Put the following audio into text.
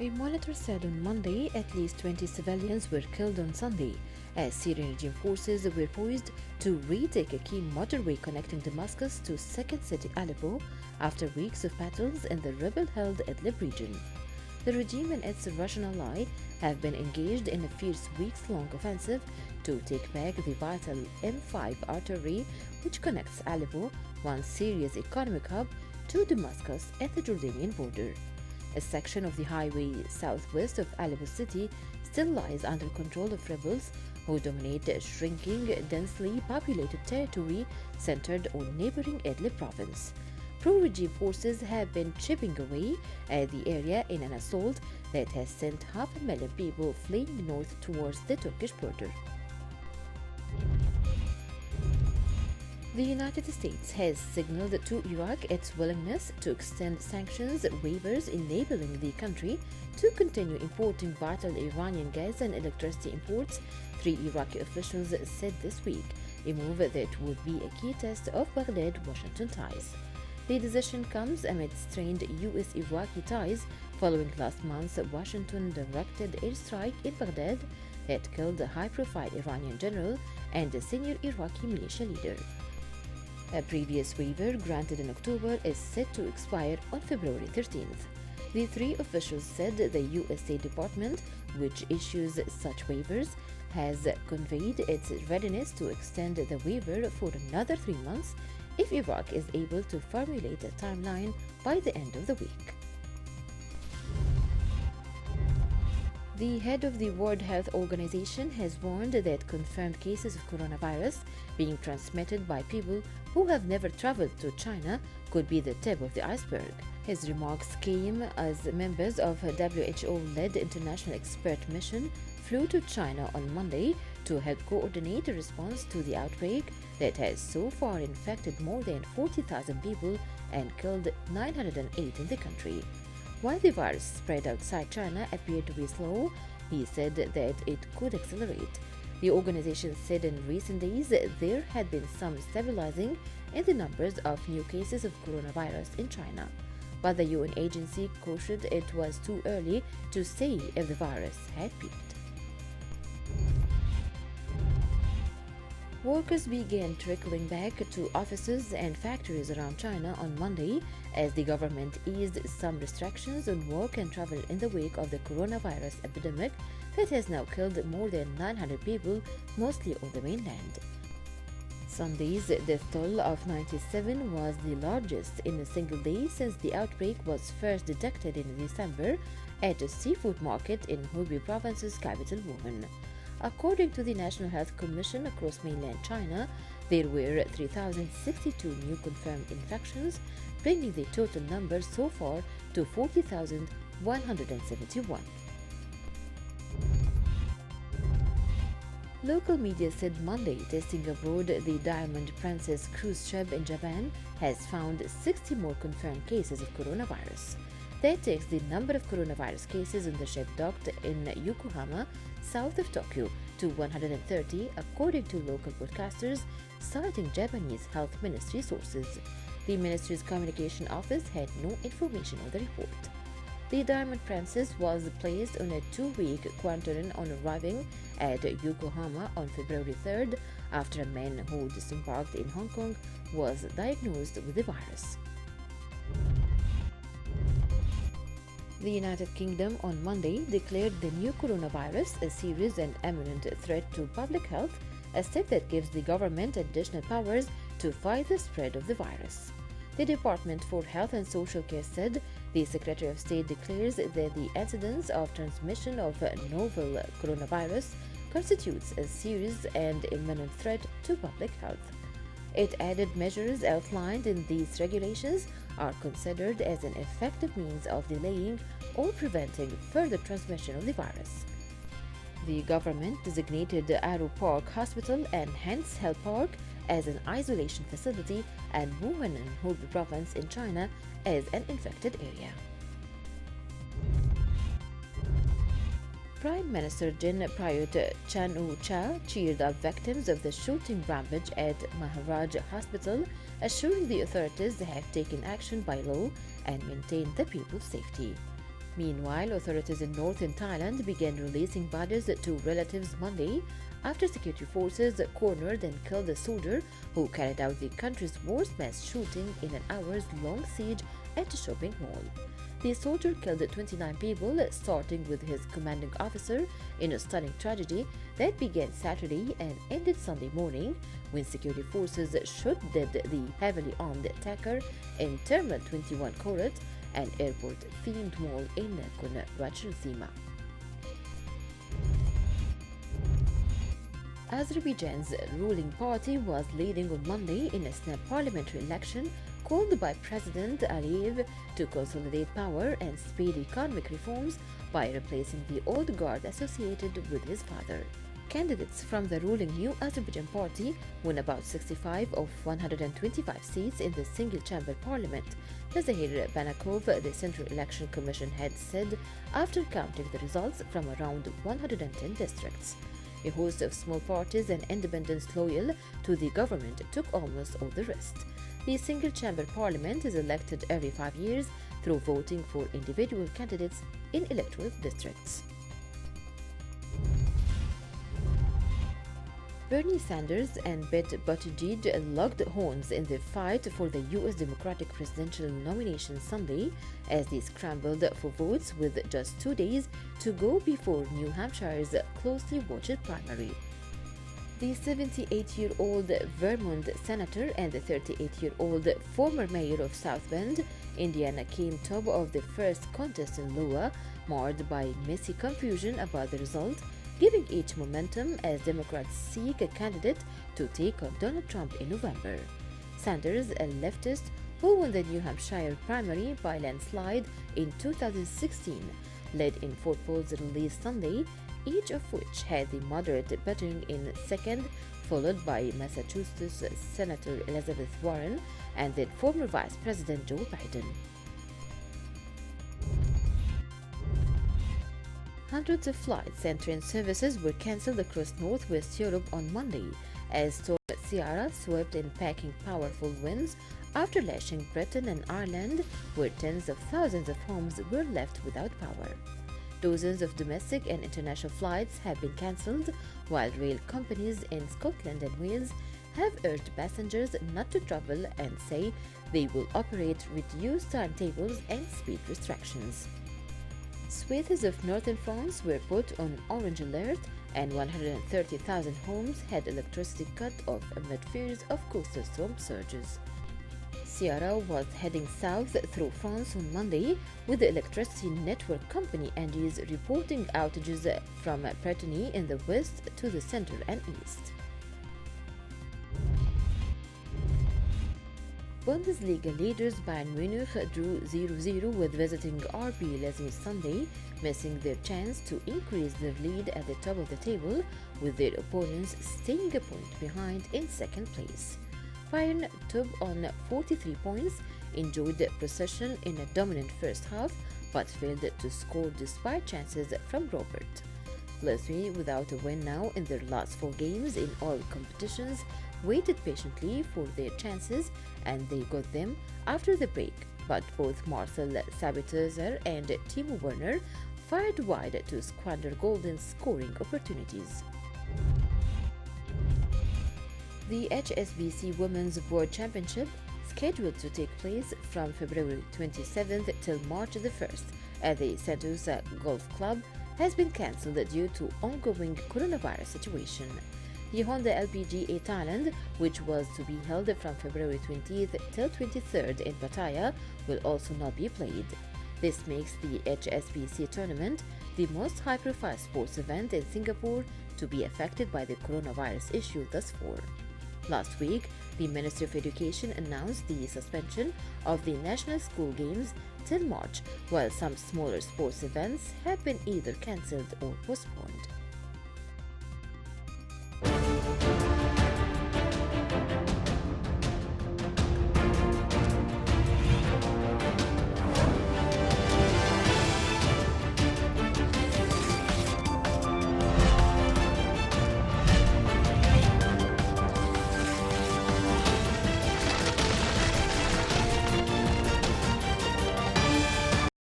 A monitor said on Monday at least 20 civilians were killed on Sunday as Syrian regime forces were poised to retake a key motorway connecting Damascus to second city Aleppo after weeks of battles in the rebel-held Idlib region. The regime and its Russian ally have been engaged in a fierce weeks-long offensive to take back the vital M5 artery which connects Aleppo, once Syria's economic hub, to Damascus at the Jordanian border. A section of the highway southwest of Aleppo city still lies under control of rebels who dominate a shrinking, densely populated territory centered on neighboring Idlib province. Pro-regime forces have been chipping away at the area in an assault that has sent 500,000 people fleeing north towards the Turkish border. The United States has signaled to Iraq its willingness to extend sanctions waivers enabling the country to continue importing vital Iranian gas and electricity imports, 3 Iraqi officials said this week, a move that would be a key test of Baghdad-Washington ties. The decision comes amid strained U.S.-Iraqi ties following last month's Washington-directed airstrike in Baghdad that killed a high-profile Iranian general and a senior Iraqi militia leader. A previous waiver granted in October is set to expire on February 13th. The 3 officials said the U.S. State Department, which issues such waivers, has conveyed its readiness to extend the waiver for another 3 months if Iraq is able to formulate a timeline by the end of the week. The head of the World Health Organization has warned that confirmed cases of coronavirus being transmitted by people who have never traveled to China could be the tip of the iceberg. His remarks came as members of a WHO-led international expert mission flew to China on Monday to help coordinate a response to the outbreak that has so far infected more than 40,000 people and killed 908 in the country. While the virus spread outside China appeared to be slow, he said that it could accelerate. The organization said in recent days there had been some stabilizing in the numbers of new cases of coronavirus in China, but the UN agency cautioned it was too early to say if the virus had peaked. Workers began trickling back to offices and factories around China on Monday as the government eased some restrictions on work and travel in the wake of the coronavirus epidemic that has now killed more than 900 people, mostly on the mainland. Sunday's death toll of 97 was the largest in a single day since the outbreak was first detected in December at a seafood market in Hubei province's capital, Wuhan. According to the National Health Commission across mainland China, there were 3,062 new confirmed infections, bringing the total number so far to 40,171. Local media said Monday testing aboard the Diamond Princess cruise ship in Japan has found 60 more confirmed cases of coronavirus. That takes the number of coronavirus cases on the ship docked in Yokohama, south of Tokyo, to 130, according to local broadcasters, citing Japanese health ministry sources. The ministry's communication office had no information on the report. The Diamond Princess was placed on a 2-week quarantine on arriving at Yokohama on February 3rd after a man who disembarked in Hong Kong was diagnosed with the virus. The United Kingdom on Monday declared the new coronavirus a serious and imminent threat to public health, a step that gives the government additional powers to fight the spread of the virus. The Department for Health and Social Care said the Secretary of State declares that the incidence of transmission of novel coronavirus constitutes a serious and imminent threat to public health. It added measures outlined in these regulations are considered as an effective means of delaying or preventing further transmission of the virus. The government designated Arrow Park Hospital and Hence Health Park as an isolation facility and Wuhan and Hubei province in China as an infected area. Prime Minister Jin Prayut Chan-o-cha cheered up victims of the shooting rampage at Maharaj Hospital, assuring the authorities they have taken action by law and maintained the people's safety. Meanwhile, authorities in northern Thailand began releasing bodies to relatives Monday after security forces cornered and killed a soldier who carried out the country's worst mass shooting in an hours-long siege at a shopping mall. The soldier killed 29 people, starting with his commanding officer, in a stunning tragedy that began Saturday and ended Sunday morning when security forces shot dead the heavily armed attacker in Terminal 21 Korat, an airport-themed mall in Nakhon Ratchasima. Azerbaijan's ruling party was leading on Monday in a snap parliamentary election called by President Aliyev to consolidate power and speed economic reforms by replacing the old guard associated with his father. Candidates from the ruling New Azerbaijan Party won about 65 of 125 seats in the single-chamber parliament, Nazahir Banakov, the Central Election Commission head, said after counting the results from around 110 districts. A host of small parties and independents loyal to the government took almost all the rest. The single-chamber parliament is elected every 5 years through voting for individual candidates in electoral districts. Bernie Sanders and Pete Buttigieg locked horns in the fight for the U.S. Democratic presidential nomination Sunday as they scrambled for votes with just 2 days to go before New Hampshire's closely watched primary. The 78-year-old Vermont senator and the 38-year-old former mayor of South Bend, Indiana, came top of the first contest in Iowa, marred by messy confusion about the result, giving each momentum as Democrats seek a candidate to take on Donald Trump in November. Sanders, a leftist who won the New Hampshire primary by landslide in 2016, led in 4 polls released Sunday, each of which had the moderate betting in second, followed by Massachusetts Senator Elizabeth Warren and then former Vice President Joe Biden. Hundreds of flights and train services were cancelled across northwest Europe on Monday as Storm Ciara swept in packing powerful winds after lashing Britain and Ireland, where tens of thousands of homes were left without power. Dozens of domestic and international flights have been cancelled, while rail companies in Scotland and Wales have urged passengers not to travel and say they will operate reduced timetables and speed restrictions. Swathes of northern France were put on orange alert, and 130,000 homes had electricity cut off amid fears of coastal storm surges. Ciara was heading south through France on Monday, with the electricity network company Engie reporting outages from Brittany in the west to the center and east. Bundesliga leaders Bayern Munich drew 0-0 with visiting RB Leipzig Sunday, missing their chance to increase their lead at the top of the table, with their opponents staying a point behind in second place. Bayern, top on 43 points, enjoyed possession in a dominant first half, but failed to score despite chances from Robert. Leipzig, without a win now in their last 4 games in all competitions, waited patiently for their chances, and they got them after the break, but both Marcel Sabitzer and Timo Werner fired wide to squander golden scoring opportunities. The HSBC Women's World Championship, scheduled to take place from February 27th till March the 1st at the Sentosa Golf Club, has been cancelled due to ongoing coronavirus situation. The Honda LPGA Thailand, which was to be held from February 20th till 23rd in Pattaya, will also not be played. This makes the HSBC tournament the most high-profile sports event in Singapore to be affected by the coronavirus issue thus far. Last week, the Ministry of Education announced the suspension of the National School Games till March, while some smaller sports events have been either cancelled or postponed.